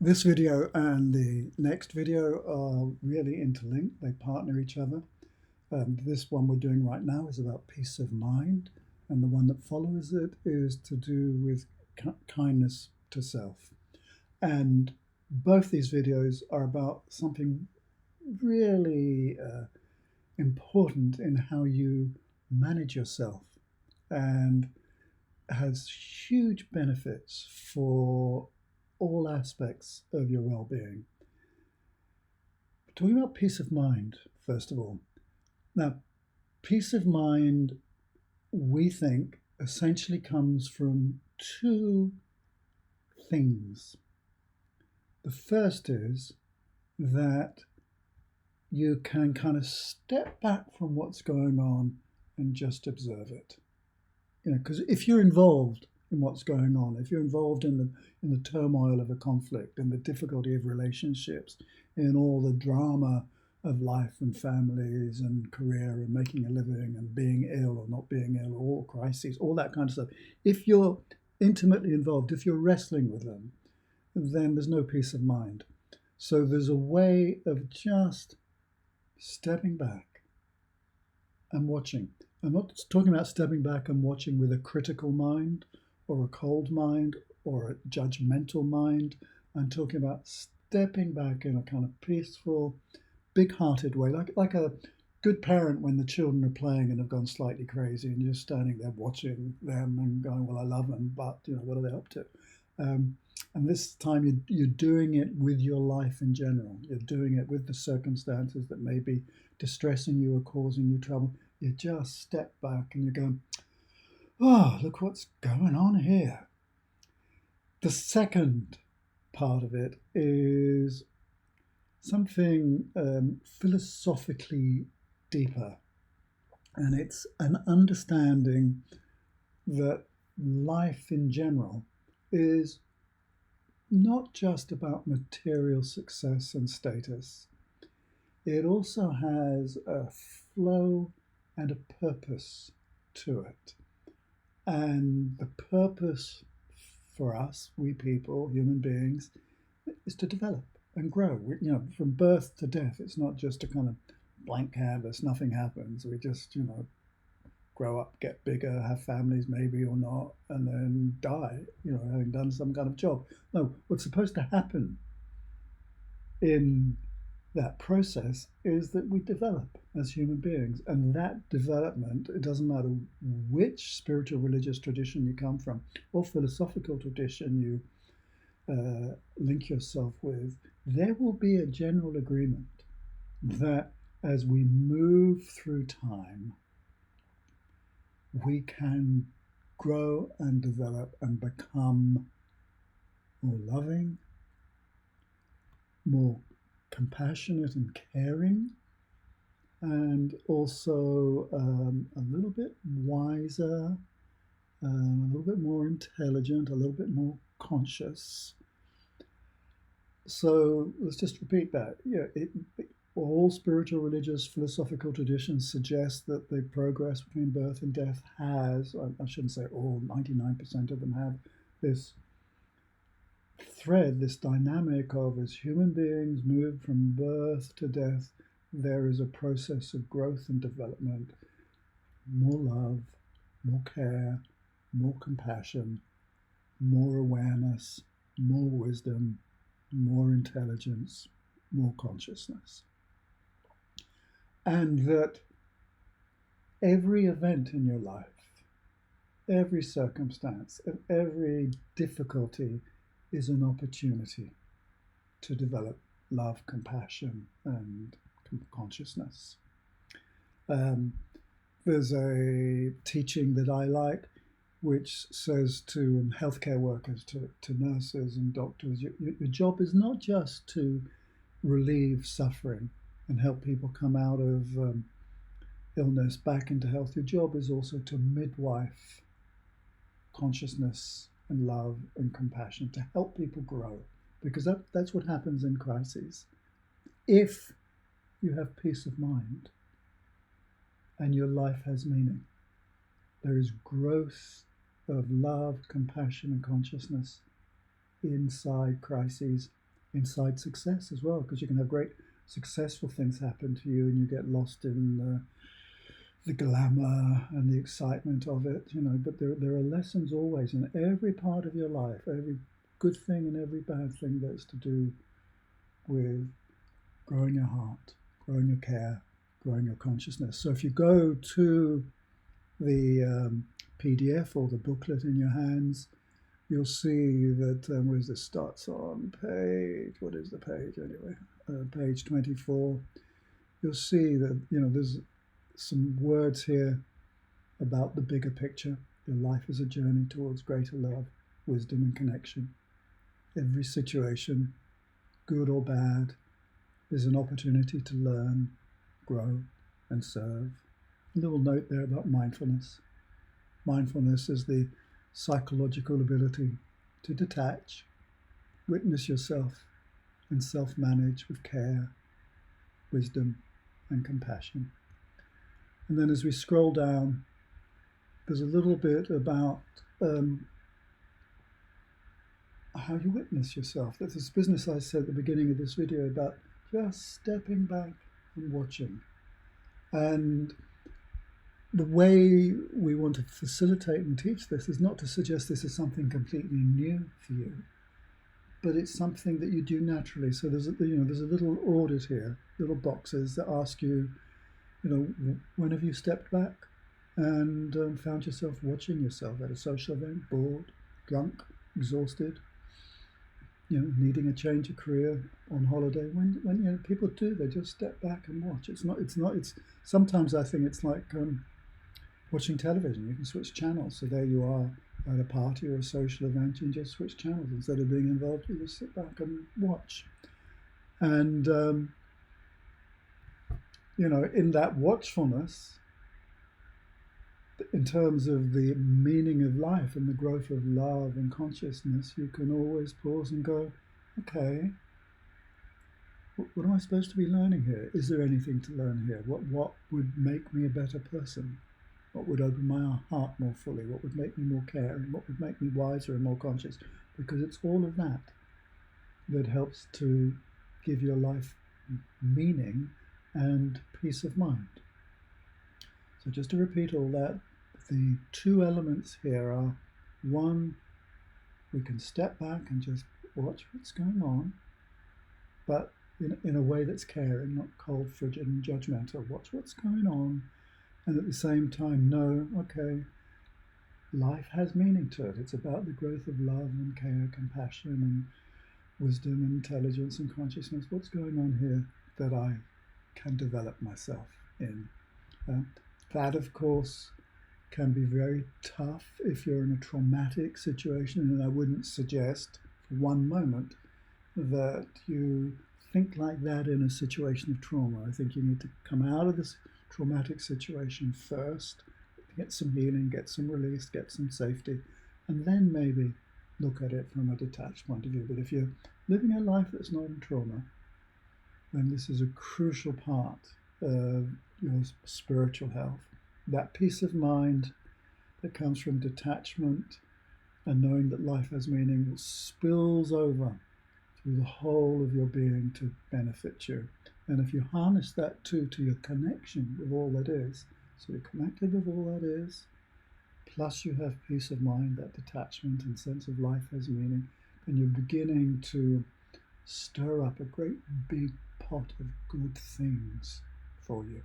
This video and the next video are really interlinked. They partner each other. This one we're doing right now is about peace of mind, and the one that follows it is to do with kindness to self. And both these videos are about something really important in how you manage yourself and has huge benefits for all aspects of your well-being. Talking about peace of mind, first of all. Now, peace of mind, we think, essentially comes from two things. The first is that you can kind of step back from what's going on and just observe it. Because if you're involved in what's going on, if you're involved in the turmoil of a conflict and the difficulty of relationships, in all the drama of life and families and career and making a living and being ill or not being ill, all crises, all that kind of stuff, if you're intimately involved, if you're wrestling with them, then there's no peace of mind. So there's a way of just stepping back and watching. I'm not talking about stepping back and watching with a critical mind or a cold mind or a judgmental mind. I'm talking about stepping back in a kind of peaceful, big-hearted way, like a good parent when the children are playing and have gone slightly crazy, and you're standing there watching them and going, "Well, I love them, but what are they up to?" And this time you're doing it with your life in general. You're doing it with the circumstances that may be distressing you or causing you trouble. You just step back and you go, "Oh, look what's going on here." The second part of it is something philosophically deeper, and it's an understanding that life in general is not just about material success and status. It also has a flow and a purpose to it. And the purpose for us, we people, human beings, is to develop and grow. From birth to death, it's not just a kind of blank canvas, nothing happens. We just, grow up, get bigger, have families maybe or not, and then die, having done some kind of job. No, what's supposed to happen in that process is that we develop as human beings. And that development, it doesn't matter which spiritual religious tradition you come from or philosophical tradition you link yourself with, there will be a general agreement that as we move through time, we can grow and develop and become more loving, more compassionate and caring, and also a little bit wiser, a little bit more intelligent, a little bit more conscious. So let's just repeat that. All spiritual, religious, philosophical traditions suggest that the progress between birth and death has, I shouldn't say all, 99% of them have this thread, this dynamic of as human beings move from birth to death, there is a process of growth and development, more love, more care, more compassion, more awareness, more wisdom, more intelligence, more consciousness. And that every event in your life, every circumstance, every difficulty is an opportunity to develop love, compassion, and consciousness. There's a teaching that I like which says to healthcare workers, to nurses and doctors, your job is not just to relieve suffering and help people come out of illness back into health. Your job is also to midwife consciousness and love and compassion, to help people grow, because that's what happens in crises. If you have peace of mind and your life has meaning, there is growth of love, compassion, and consciousness inside crises, inside success as well, because you can have great successful things happen to you and you get lost in the glamour and the excitement of it, but there are lessons always in every part of your life, every good thing and every bad thing that's to do with growing your heart, growing your care, growing your consciousness. So if you go to the PDF or the booklet in your hands, you'll see that where's this, starts on page, what is the page anyway? Page 24. You'll see that there's some words here about the bigger picture. Your life is a journey towards greater love, wisdom, and connection. Every situation, good or bad, is an opportunity to learn, grow, and serve. A little note there about mindfulness. Mindfulness is the psychological ability to detach, witness yourself, and self-manage with care, wisdom, and compassion. And then as we scroll down, there's a little bit about how you witness yourself. That's this business I said at the beginning of this video about just stepping back and watching. And the way we want to facilitate and teach this is not to suggest this is something completely new for you, but it's something that you do naturally. So there's a little audit here, little boxes that ask you, when have you stepped back and found yourself watching yourself at a social event, bored, drunk, exhausted, needing a change of career, on holiday. When people do, they just step back and watch. It's sometimes I think it's like watching television. You can switch channels. So there you are at a party or a social event, you can just switch channels. Instead of being involved, you just sit back and watch. And in that watchfulness, in terms of the meaning of life and the growth of love and consciousness, you can always pause and go, okay, what am I supposed to be learning here? Is there anything to learn here? What would make me a better person? What would open my heart more fully? What would make me more caring? What would make me wiser and more conscious? Because it's all of that that helps to give your life meaning and peace of mind. So just to repeat all that, the two elements here are, one, we can step back and just watch what's going on, but in a way that's caring, not cold, frigid, and judgmental. Watch what's going on, and at the same time know, okay, life has meaning to it. It's about the growth of love and care, compassion, and wisdom, and intelligence, and consciousness. What's going on here that I can develop myself in? That, of course, can be very tough if you're in a traumatic situation, and I wouldn't suggest for one moment that you think like that in a situation of trauma. I think you need to come out of this traumatic situation first, get some healing, get some release, get some safety, and then maybe look at it from a detached point of view. But if you're living a life that's not in trauma, then this is a crucial part of your spiritual health. That peace of mind that comes from detachment and knowing that life has meaning spills over through the whole of your being to benefit you. And if you harness that too to your connection with all that is, so you're connected with all that is, plus you have peace of mind, that detachment and sense of life has meaning, then you're beginning to stir up a great big pot of good things for you.